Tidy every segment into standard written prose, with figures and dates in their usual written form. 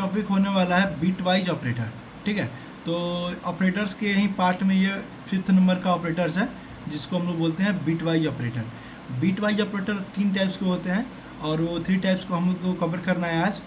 Topic होने वाला है बिट वाइज ऑपरेटर। ठीक है, तो ऑपरेटर्स के यही पार्ट में ये 5th नंबर का ऑपरेटर्स है जिसको हम लोग बोलते हैं bit wise operator. Bit wise operator 3 types के होते हैं और वो 3 टाइप्स को हम लोग को कवर करना है आज।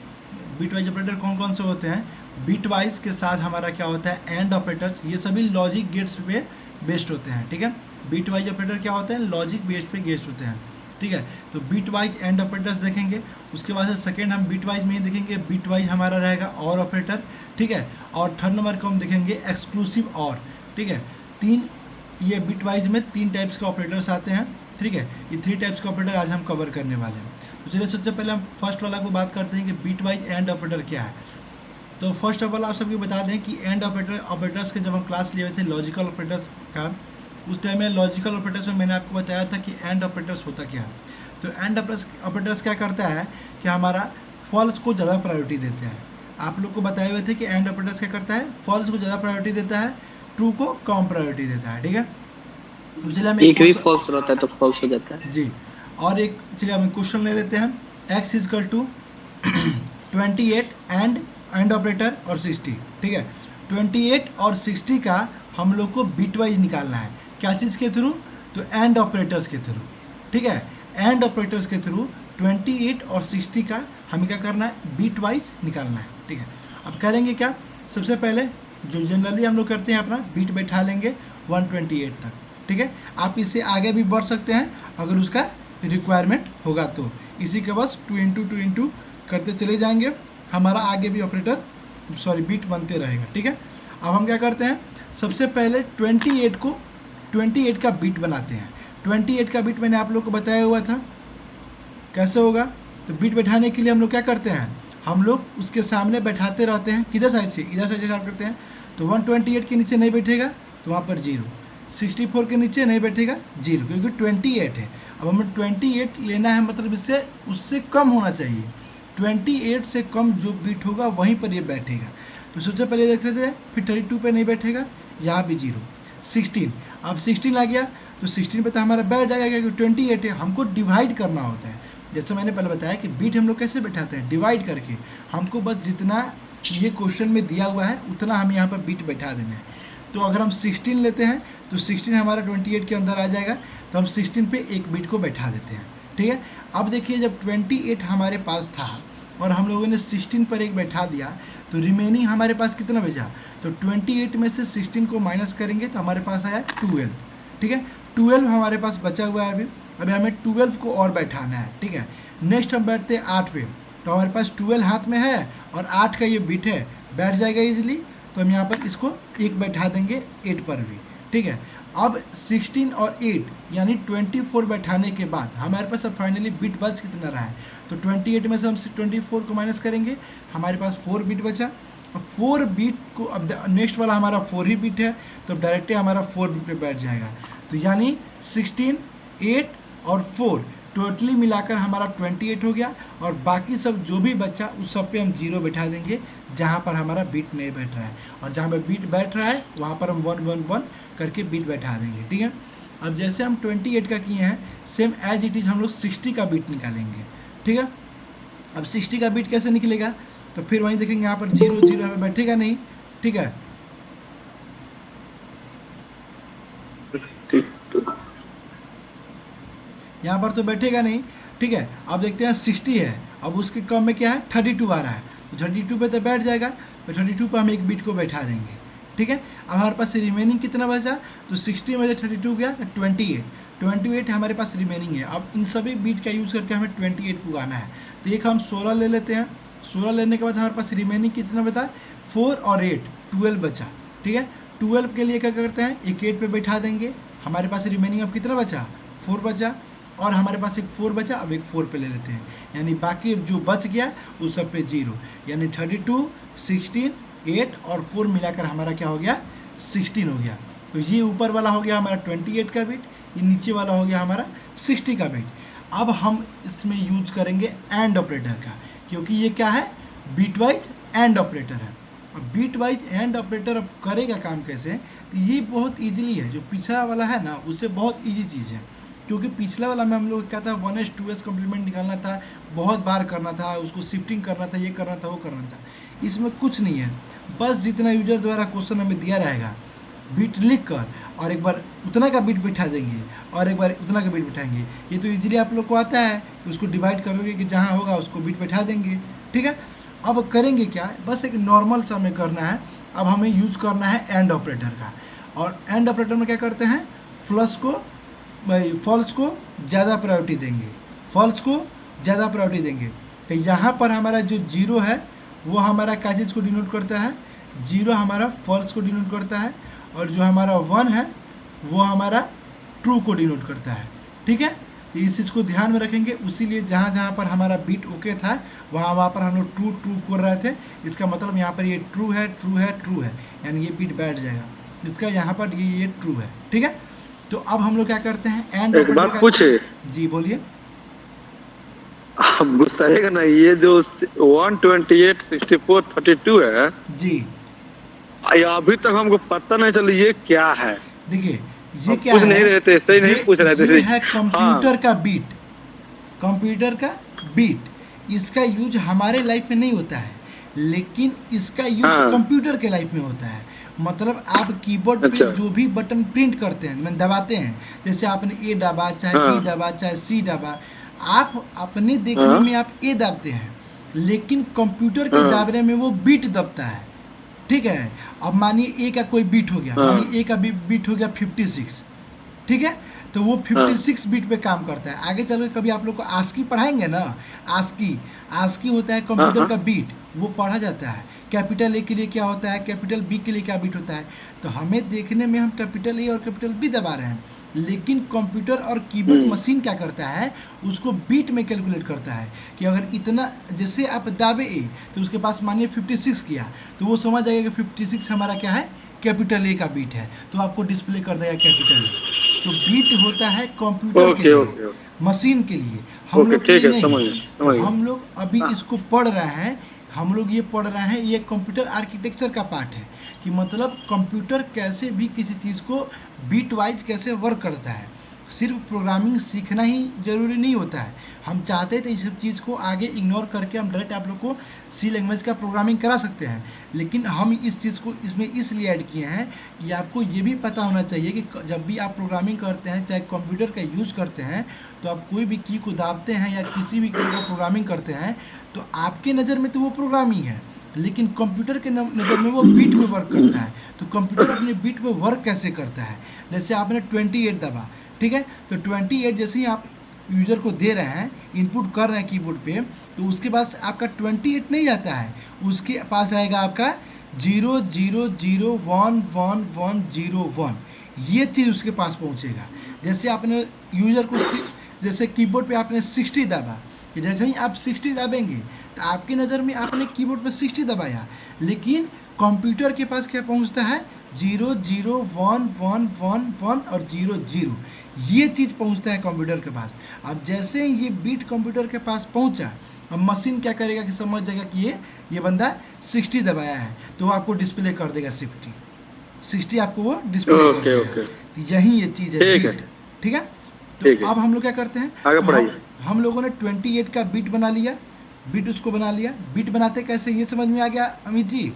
बिट वाइज ऑपरेटर कौन कौन से होते हैं? बिट वाइज के साथ हमारा क्या होता है, एंड ऑपरेटर्स। ये सभी लॉजिक गेट्स पे बेस्ड होते हैं। ठीक है, बिट वाइज ऑपरेटर क्या होते हैं, लॉजिक बेस्ड पे गेस्ट होते हैं। ठीक है, तो बिट वाइज एंड ऑपरेटर्स देखेंगे। उसके बाद से सेकेंड हम बिट वाइज में ही देखेंगे, बिट वाइज हमारा रहेगा और ऑपरेटर। ठीक है, और थर्ड नंबर को हम देखेंगे एक्सक्लूसिव और। ठीक है, तीन, ये बिट वाइज में 3 टाइप्स के ऑपरेटर्स आते हैं। ठीक है, ये 3 टाइप्स के ऑपरेटर आज हम कवर करने वाले हैं। तो चलिए सबसे पहले हम फर्स्ट वाला को बात करते हैं कि बिट वाइज एंड ऑपरेटर क्या है। तो फर्स्ट ऑफ ऑल आप सबको बता दें कि एंड ऑपरेटर्स के जब हम क्लास लिए हुए थे लॉजिकल ऑपरेटर्स का, उस टाइम में लॉजिकल ऑपरेटर्स में मैंने आपको बताया था कि एंड ऑपरेटर्स होता क्या है। तो एंड ऑपरेटर्स क्या करता है कि हमारा फॉल्स को ज़्यादा प्रायोरिटी देते हैं। आप लोग को बताए हुए थे कि एंड ऑपरेटर्स क्या करता है, फॉल्स को ज़्यादा प्रायोरिटी देता है, ट्रू को कम प्रायोरिटी देता है। ठीक है, तो चलिए हम एक एक भी क्वेश्चन, फॉल्स रहता है तो फॉल्स हो जाता है। जी, और एक चलिए हम क्वेश्चन ले लेते हैं। X is equal to 28 and operator और 60। ठीक है, 28 और 60 का हम लोग को बिट वाइज निकालना है। क्या चीज़ के थ्रू? तो एंड ऑपरेटर्स के थ्रू। ठीक है, एंड ऑपरेटर्स के थ्रू 28 और 60 का हमें क्या करना है, बिट वाइज निकालना है। ठीक है, अब करेंगे क्या, सबसे पहले जो जनरली हम लोग करते हैं अपना बिट बैठा लेंगे 128 तक। ठीक है, आप इससे आगे भी बढ़ सकते हैं अगर उसका रिक्वायरमेंट होगा तो। इसी के बस 2 इंटू 2 इंटू करते चले जाएंगे, हमारा आगे भी ऑपरेटर बिट बनते रहेगा। ठीक है, अब हम क्या करते हैं, सबसे पहले 28 का बिट बनाते हैं। 28 का बिट मैंने आप लोग को बताया हुआ था कैसे होगा। तो बिट बैठाने के लिए हम लोग क्या करते हैं, हम लोग उसके सामने बैठाते रहते हैं, किधर साइड से, इधर साइड से स्टार्ट करते हैं। तो 128 के नीचे नहीं बैठेगा तो वहाँ पर 0, 64 के नीचे नहीं बैठेगा 0, क्योंकि 28 है। अब हमें 28 लेना है, मतलब इससे उससे कम होना चाहिए। 28 से कम जो बिट होगा वहीं पर ये बैठेगा। तो सबसे पहले देख लेते हैं, फिर 32 पे नहीं बैठेगा, यहाँ भी 0, 16। अब 16 आ गया तो 16 पे तो हमारा बैठ जाएगा क्योंकि 28 है। हमको डिवाइड करना होता है, जैसे मैंने पहले बताया कि बिट हम लोग कैसे बैठाते हैं, डिवाइड करके। हमको बस जितना ये क्वेश्चन में दिया हुआ है उतना हम यहाँ पर बिट बैठा देना है। तो अगर हम 16 लेते हैं तो 16 हमारा 28 के अंदर आ जाएगा, तो हम 16 पे एक बिट को बैठा देते हैं। ठीक है, अब देखिए जब 28 हमारे पास था और हम लोगों ने 16 पर एक बैठा दिया तो रिमेनिंग हमारे पास कितना बचा, तो 28 में से 16 को माइनस करेंगे तो हमारे पास आया 12। ठीक है, 12 हमारे पास बचा हुआ है अभी हमें 12 को और बैठाना है। ठीक है, नेक्स्ट हम बैठते हैं 8 पे, तो हमारे पास 12 हाथ में है और 8 का ये बिट है, बैठ जाएगा इजीली। तो हम यहाँ पर इसको एक बैठा देंगे 8 पर भी। ठीक है, अब 16 और 8 यानी 24 बैठाने के बाद हमारे पास अब फाइनली बिट बच कितना रहा है, तो 28 में से हम 24 को माइनस करेंगे, हमारे पास 4 बिट बचा। अब 4 बिट को, अब नेक्स्ट वाला हमारा 4 ही बिट है तो डायरेक्टली हमारा 4 बिट पे बैठ जाएगा। तो यानी 16, 8 और 4 टोटली मिलाकर हमारा 28 हो गया, और बाकी सब जो भी बचा उस सब पे हम 0 बैठा देंगे जहाँ पर हमारा बिट नहीं बैठ रहा है, और जहाँ पर बिट बैठ रहा है वहाँ पर हम 1 1 1 करके बिट बैठा देंगे। ठीक है, अब जैसे हम 28 का किए हैं सेम एज इट इज़ हम लोग 60 का बिट निकालेंगे। ठीक है, अब 60 का बिट कैसे निकलेगा, तो फिर वहीं देखेंगे यहाँ पर 0 0 हमें बैठेगा नहीं। ठीक है, ठीक। यहाँ पर तो बैठेगा नहीं। ठीक है, अब देखते हैं 60 है, अब उसके कम में क्या है 32 आ रहा है, तो 32 पे तो बैठ जाएगा, तो 32 पे हम एक बिट को बैठा देंगे। ठीक है, अब हमारे पास रिमेनिंग कितना बचा, तो 60 में से 32 गया तो 28 हमारे पास रिमेनिंग है। अब इन सभी बिट का यूज़ करके हमें 28 को आना है, तो एक हम 16 ले लेते हैं। 16 लेने के बाद हमारे पास रिमेनिंग कितना बचा, 4 और 8 12 बचा। ठीक है, 12 के लिए क्या करते हैं, एक 8 पे बैठा देंगे, हमारे पास रिमेनिंग अब कितना बचा, 4 बचा, और हमारे पास एक 4 बचा, अब एक 4 पे ले लेते हैं, यानी बाकी जो बच गया उस सब पे 0, यानी 32, 16, 8 और 4 मिलाकर हमारा क्या हो गया, 16 हो गया। तो ये ऊपर वाला हो गया हमारा 28 का बिट, ये नीचे वाला हो गया हमारा 60 का बिट। अब हम इसमें यूज करेंगे एंड ऑपरेटर का, क्योंकि ये क्या है, बिट वाइज एंड ऑपरेटर है। अब बिट वाइज एंड ऑपरेटर अब करेगा काम कैसे, तो ये बहुत ईजिली है, जो पिछला वाला है ना उससे बहुत ईजी चीज़ है। क्योंकि पिछला वाला में हम लोग क्या था, 1s 2s कम्प्लीमेंट निकालना था, बहुत बार करना था, उसको शिफ्टिंग करना था, ये करना था वो करना था। इसमें कुछ नहीं है, बस जितना यूजर द्वारा क्वेश्चन हमें दिया रहेगा बिट लिख कर और एक बार उतना का बिट बिठा देंगे और एक बार उतना का बिट बिठाएंगे। ये तो इजीली आप लोग को आता है कि उसको डिवाइड करोगे कि जहाँ होगा उसको बिट बिठा देंगे, ठीक है। अब करेंगे क्या, बस एक नॉर्मल सा हमें करना है। अब हमें यूज करना है एंड ऑपरेटर का, और एंड ऑपरेटर में क्या करते हैं, फ्लश को भाई फॉल्स को ज़्यादा प्रायोरिटी देंगे, फॉल्स को ज़्यादा प्रायोरिटी देंगे। तो यहाँ पर हमारा जो जीरो है वो हमारा क्या चीज़ को डिनोट करता है, जीरो हमारा फॉल्स को डिनोट करता है, और जो हमारा वन है वो हमारा ट्रू को डिनोट करता है, ठीक है। तो इस चीज़ को ध्यान में रखेंगे, उसीलिए जहाँ जहाँ पर हमारा बीट ओके था वहाँ पर हम लोग ट्रू ट्रू कर रहे थे। इसका मतलब यहाँ पर ये ट्रू है, ट्रू है, ट्रू है, यानी ये बीट बैठ जाएगा, इसका यहाँ पर ये ट्रू है, ठीक है। तो अब हम लोग क्या करते हैं, एंड एक बात पूछे, जी बोलिए। आप गुस्साएगा ना, ये जो 128 64 32 है जी ये अभी तक हमको पता नहीं चला ये क्या है। देखिए ये क्या पूछ है, नहीं रहे थे, सही नहीं पूछ रहे थे। ये है हाँ कंप्यूटर का बीट, कंप्यूटर का बीट। इसका यूज हमारे लाइफ में नहीं होता है, लेकिन इसका यूज हाँ कंप्यूटर के लाइफ में होता है। मतलब आप कीबोर्ड पे अच्छा जो भी बटन प्रिंट करते हैं, मैं दबाते हैं, जैसे आपने ए दबा, चाहे बी हाँ दबा, चाहे सी दबा, आप अपने देखने हाँ में आप ए दबते हैं, लेकिन कंप्यूटर के हाँ दाबने में वो बीट दबता है, ठीक है। अब मानिए ए का कोई बीट हो गया, हाँ मानिए ए का बीट हो गया 56, ठीक है। तो वो हाँ 56 बीट पे काम करता है। आगे चल के कभी आप लोग को आस्की पढ़ाएंगे ना, आस्की, आस्की होता है हाँ कंप्यूटर हाँ का बीट, वो पढ़ा जाता है। कैपिटल ए के लिए क्या होता है, कैपिटल बी के लिए क्या बीट होता है। तो हमें देखने में हम कैपिटल ए और कैपिटल बी दबा रहे हैं, लेकिन कंप्यूटर और कीबोर्ड मशीन क्या करता है, उसको बीट में कैलकुलेट करता है कि अगर इतना, जैसे आप दाबे ए तो उसके पास मानिए 56 किया, तो वो समझ जाएगा कि 56 हमारा क्या है, कैपिटल ए का बीट है, तो आपको डिस्प्ले कर देगा कैपिटल ए। तो बीट होता है कंप्यूटर के ओके लिए, ओके मशीन के लिए, हम ओके लोग के ठीक लिए है, नहीं। समझ गए तो समझ गए। हम लोग अभी हाँ इसको पढ़ रहे हैं, हम लोग ये पढ़ रहे हैं, ये कंप्यूटर आर्किटेक्चर का पार्ट है कि मतलब कंप्यूटर कैसे भी किसी चीज़ को बीट वाइज कैसे वर्क करता है। सिर्फ प्रोग्रामिंग सीखना ही ज़रूरी नहीं होता है, हम चाहते थे इस सब चीज़ को आगे इग्नोर करके हम डायरेक्ट आप लोग को सी लैंग्वेज का प्रोग्रामिंग करा सकते हैं, लेकिन हम इस चीज़ को इसमें इसलिए ऐड किए हैं कि आपको ये भी पता होना चाहिए कि जब भी आप प्रोग्रामिंग करते हैं, चाहे कंप्यूटर का यूज़ करते हैं, तो आप कोई भी की को दाबते हैं या किसी भी तरह का प्रोग्रामिंग करते हैं, तो आपके नज़र में तो वो प्रोग्रामिंग है, लेकिन कंप्यूटर के नज़र में वो बीट पे वर्क करता है। तो कंप्यूटर अपने बीट पे वर्क कैसे करता है, जैसे आपने 28 दबा, ठीक है, तो 28 जैसे ही आप यूज़र को दे रहे हैं, इनपुट कर रहे हैं कीबोर्ड पे, तो उसके पास आपका 28 नहीं जाता है, उसके पास आएगा आपका 00011101, ये चीज़ उसके पास पहुंचेगा। जैसे आपने यूज़र को जैसे कीबोर्ड पे आपने 60 दबा, कि जैसे ही आप 60 दबाएंगे तो आपकी नज़र में आपने कीबोर्ड पे 60 दबाया, लेकिन कंप्यूटर के पास क्या पहुंचता है, 001111 और 00, ये चीज़ पहुंचता है कंप्यूटर के पास। अब जैसे ही ये बीट कंप्यूटर के पास पहुंचा, अब मशीन क्या करेगा कि समझ जाएगा कि ये बंदा 60 दबाया है, तो वो आपको डिस्प्ले कर देगा 60 आपको वो डिस्प्ले कर ओके देगा। ओके तो यही ये चीज़ है ठीक है बीट, ठीक है। तो ठीक है, अब हम लोग क्या करते हैं, आगे तो पढ़ाइए। हम लोगों ने 28 का बीट बना लिया, बीट उसको बना लिया। बीट बनाते कैसे, ये समझ में आ गया अमित जी,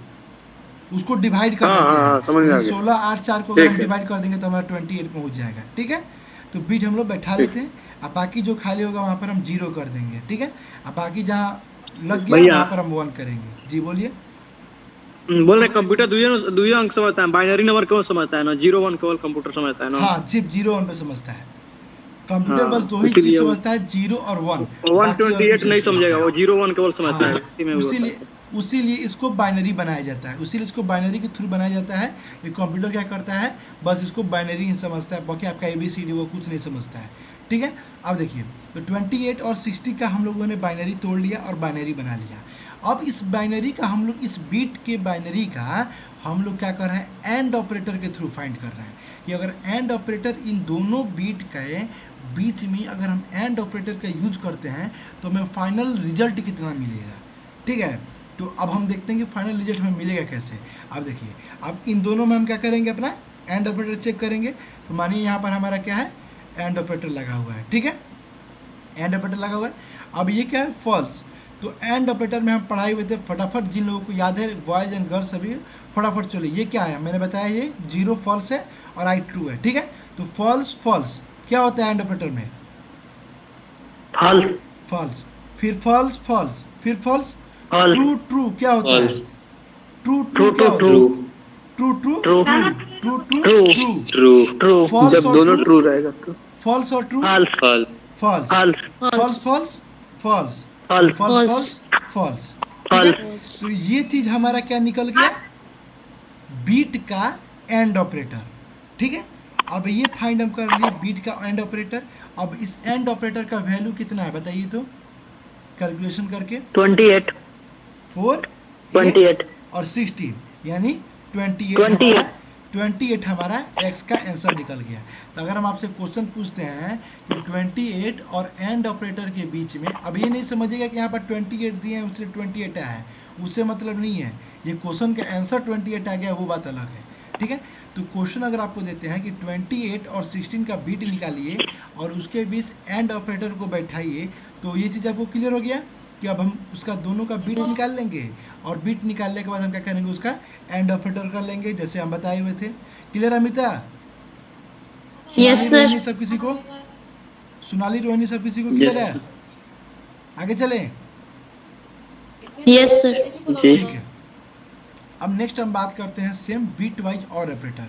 उसको डिवाइड कर हाँ देते हाँ हैं, हाँ समझ में आ जैसे गया। 16 8 4 को अगर हम ठीक है डिवाइड कर देंगे तो हमारा 28 पहुंच जाएगा, ठीक है। तो बीट हम लोग बैठा ठीक लेते हैं, अब बाकी जो खाली होगा वहाँ पर हम 0 कर देंगे, ठीक है। अब बाकी जहाँ लग गया भैया, वहाँ पर हम 1 करेंगे। जी बोलिए। बोल रहे कंप्यूटर दुई अंक समझता है, बाइनरी नंबर क्यों समझता है ना, 0 1 केवल कंप्यूटर समझता है ना। हाँ, सिर्फ 0 1 पे समझता है कंप्यूटर, बस हाँ दो ही चीज़ इसीलिए समझता है, 0 और 1, बाकी और 128 कुछ नहीं नहीं समझता समझेगा, वो है। 0 1 केवल समझता है, हाँ, इसी में वो होता उसीलिए है। उसीलिए इसको बाइनरी बनाया जाता है, उसीलिए इसको बाइनरी के थ्रू बनाया जाता है। ये कंप्यूटर क्या करता है, बस इसको बाइनरी ही समझता है, बाकी आपका ABCD वो कुछ नहीं समझता है, ठीक है। अब देखिए, तो 28 और 60 का हम लोगों ने बाइनरी तोड़ लिया और बाइनरी बना लिया। अब इस बाइनरी का हम लोग, इस बीट के बाइनरी का हम लोग क्या कर रहे हैं, एंड ऑपरेटर के थ्रू फाइंड कर रहे हैं कि अगर एंड ऑपरेटर इन दोनों बीट के बीच में अगर हम एंड ऑपरेटर का यूज करते हैं तो हमें फाइनल रिजल्ट कितना मिलेगा, ठीक है। तो अब हम देखते हैं कि फाइनल रिजल्ट हमें मिलेगा कैसे। अब देखिए, अब इन दोनों में हम क्या करेंगे, अपना एंड ऑपरेटर चेक करेंगे। तो मानिए यहाँ पर हमारा क्या है, एंड ऑपरेटर लगा हुआ है, ठीक है, एंड ऑपरेटर लगा हुआ है। अब ये क्या है, फॉल्स, तो एंड ऑपरेटर में हम पढ़ाए हुए थे, फटाफट जिन लोगों को याद है बॉयज एंड गर्ल्स सभी फटाफट चलो, ये क्या है मैंने बताया, ये 0 फॉल्स है और आई ट्रू है, ठीक है। तो फॉल्स फॉल्स क्या होता है एंड ऑपरेटर में, फॉल्स फॉल्स, फिर फॉल्स फॉल्स, फिर फॉल्स, फॉल्स ट्रू ट्रू क्या होता है, false, ट्रू ट्रू ट्रू क्या ट्रू होता है, true true true true true true true true, true, true false जब और दोनों ट्रू, ट्रू रहेगा तो फॉल्स और true, false false, false, false false false, false false, false false false, false false, ठीक है। फॉल्स तो ये चीज हमारा क्या निकल गया, बीट का एंड ऑपरेटर, ठीक है। अब ये फाइंड हम कर लिए बीट का एंड ऑपरेटर। अब इस एंड ऑपरेटर का वैल्यू कितना है बताइए तो, कैलकुलेशन करके, 28 4 8 28 और 16 यानी 28 28 हमारा 28 हमारा एक्स का आंसर निकल गया। तो अगर हम आपसे क्वेश्चन पूछते हैं कि 28 और एंड ऑपरेटर के बीच में, अब ये नहीं समझिएगा कि यहाँ पर 28 दिए हैं उससे 28 आया है, उससे मतलब नहीं है, ये क्वेश्चन का आंसर 28 आ गया वो बात अलग है, ठीक है। तो क्वेश्चन अगर आपको देते हैं कि 28 और 16 का बीट निकालिए और उसके बीच एंड ऑपरेटर को बैठाइए, तो ये चीज़ आपको क्लियर हो गया कि अब हम उसका दोनों का बीट निकाल लेंगे और बीट निकालने के बाद हम क्या करेंगे, उसका एंड ऑपरेटर कर लेंगे जैसे हम बताए हुए थे। Clear Amita, Yes, Sonali sir. Rohini सब किसी को, सोनाली रोहिणी सब किसी को क्लियर है, आगे चलें, Yes, sir. जी, ठीक है। अब नेक्स्ट हम बात करते हैं सेम बीट वाइज और ऑपरेटर,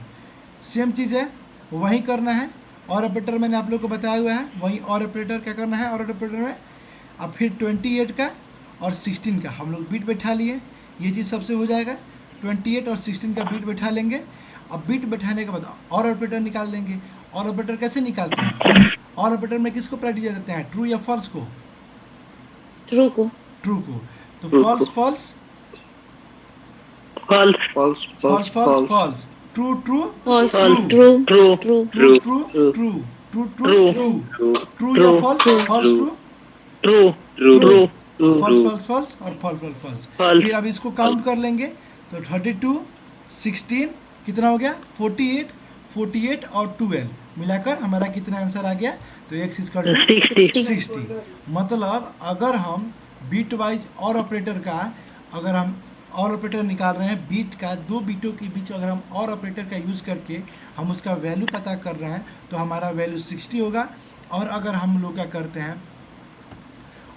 सेम चीज़ है वही करना है, और ऑपरेटर मैंने आप लोग को बताया हुआ है, वही और ऑपरेटर क्या करना है, और ऑपरेटर में अब फिर 28 का और 16 का हम लोग बीट बैठा लिए, ये चीज़ सबसे हो जाएगा, 28 और 16 का बीट बैठा लेंगे। अब बीट बैठाने के बाद और ऑपरेटर निकाल देंगे। और ऑपरेटर कैसे निकालते हैं, और ऑपरेटर में किसको प्रायोरिटी देते हैं, ट्रू या फॉल्स को, True को. ट्रू को। तो True फॉल्स को। False false false, false false, false false, false, true true False. True. True. True True. True True. True True. True true true True. True, true, true या True. False, True. False True. True, true, true true true, false true, false false और false false false. False. फिर अब इसको count कर लेंगे तो 32 16 कितना हो गया, 48 48 और 12 मिलाकर हमारा कितना आंसर आ गया, तो एक्स इज टू 60 60। मतलब अगर हम बीट वाइज और ऑपरेटर का, अगर हम और ऑपरेटर निकाल रहे हैं, बीट का दो बीटों के बीच अगर हम और ऑपरेटर का यूज़ करके हम उसका वैल्यू पता कर रहे हैं तो हमारा वैल्यू 60 होगा। और अगर हम लोग क्या करते हैं,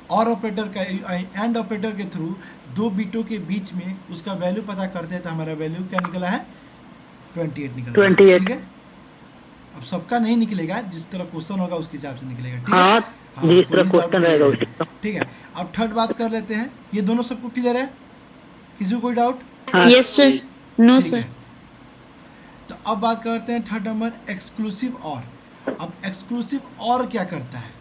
और ऑपरेटर का एंड ऑपरेटर के थ्रू दो बीटों के बीच में उसका वैल्यू पता करते हैं तो हमारा वैल्यू क्या निकला है, 28 निकला है, 28 ठीक है। अब सबका नहीं निकलेगा, जिस तरह क्वेश्चन होगा उसके हिसाब से निकलेगा, ठीक है। हाँ जिस कोई तरह डाउट क्वेश्चन नहीं रहेगा है, उसी का ठीक है। अब थर्ड बात कर लेते हैं, ये दोनों सबको क्लियर है, किसी को कोई डाउट, हाँ Yes, sir. No, ठीक sir. है। तो अब बात करते हैं थर्ड नंबर एक्सक्लूसिव और। अब एक्सक्लूसिव और क्या करता है,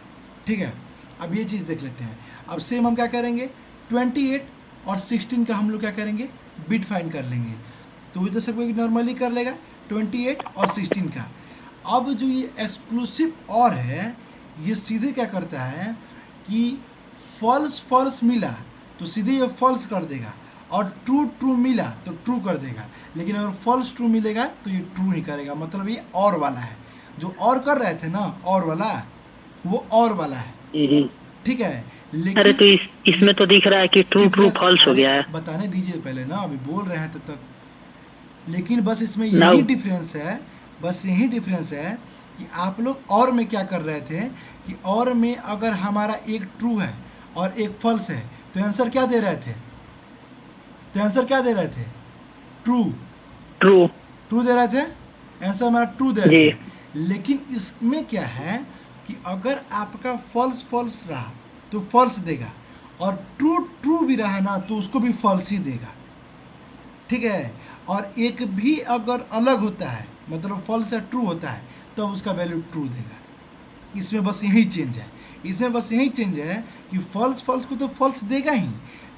ठीक है। अब ये चीज़ देख लेते हैं। अब सेम हम क्या करेंगे, 28 और 16 का हम लोग क्या करेंगे, बिट फाइंड कर लेंगे। तो ये तो सब कोई नॉर्मली कर लेगा 28 और 16 का। अब जो ये एक्सक्लूसिव और है, ये सीधे क्या करता है कि फॉल्स फॉल्स मिला तो सीधे ये फॉल्स कर देगा, और ट्रू ट्रू मिला तो ट्रू कर देगा। लेकिन अगर फॉल्स ट्रू मिलेगा तो ये ट्रू नहीं करेगा, मतलब ये और वाला है, जो और कर रहे थे ना और वाला, वो और वाला है, हम्म। ठीक है। लेकिन अरे तो इसमें तो दिख रहा है कि ट्रू ट्रू difference- फॉल्स हो अरे गया है बताने दीजिए पहले ना, अभी बोल रहे हैं तब तक। लेकिन बस इसमें Now- यही डिफरेंस है, बस यही डिफरेंस है कि आप लोग और में क्या कर रहे थे कि और में अगर हमारा एक ट्रू है और एक फॉल्स है तो आंसर क्या दे रहे थे, तो आंसर क्या दे रहे थे, ट्रू ट्रू ट्रू दे रहे थे, आंसर हमारा ट्रू दे रहे जी। थे। लेकिन इसमें क्या है कि अगर आपका फॉल्स फॉल्स रहा तो फॉल्स देगा, और ट्रू ट्रू भी रहा ना तो उसको भी फॉल्स ही देगा, ठीक है। और एक भी अगर अलग होता है, मतलब फॉल्स या ट्रू होता है, तो उसका वैल्यू ट्रू देगा। इसमें बस यही चेंज है, इसमें बस यही चेंज है कि फॉल्स फॉल्स को तो फॉल्स देगा ही,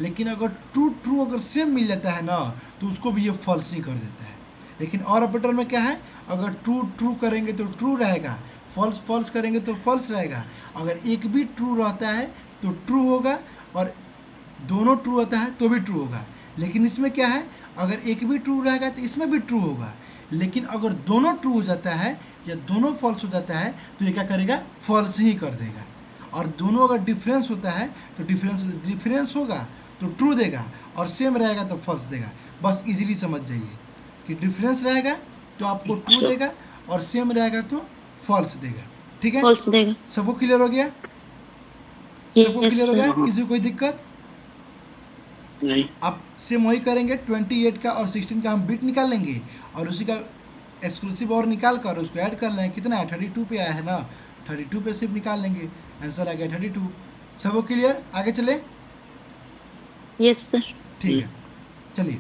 लेकिन अगर ट्रू ट्रू अगर सेम मिल जाता है ना तो उसको भी ये फॉल्स ही कर देता है। लेकिन और ऑपरेटर में क्या है, अगर ट्रू ट्रू करेंगे तो ट्रू रहेगा, फॉल्स फॉल्स करेंगे तो फॉल्स रहेगा। अगर एक भी ट्रू रहता है तो ट्रू होगा, और दोनों ट्रू होता है तो भी ट्रू होगा। लेकिन इसमें क्या है, अगर एक भी ट्रू रहेगा तो इसमें भी ट्रू होगा, लेकिन अगर दोनों ट्रू हो जाता है या दोनों फॉल्स हो जाता है तो ये क्या करेगा, फॉल्स ही कर देगा। और दोनों अगर डिफरेंस होता है तो डिफरेंस होगा तो ट्रू देगा और सेम रहेगा तो फॉल्स देगा। बस इजीली समझ जाइए कि डिफरेंस रहेगा तो आपको ट्रू देगा और सेम रहेगा तो फॉल्स देगा। ठीक है, फॉल्स देगा। सबको क्लियर हो गया? सबको यस क्लियर हो सर। गया? किसी को कोई दिक्कत? नहीं। अब सेम वही करेंगे, 28 का और 16 का हम बिट निकाल लेंगे और उसी का एक्सक्लूसिव और निकाल कर उसको ऐड कर लेंगे। कितना है? 32 पे आया है ना, 32 पे सिर्फ निकाल लेंगे, आंसर आ गया 32। सबको क्लियर? आगे चले? Yes sir. ठीक है।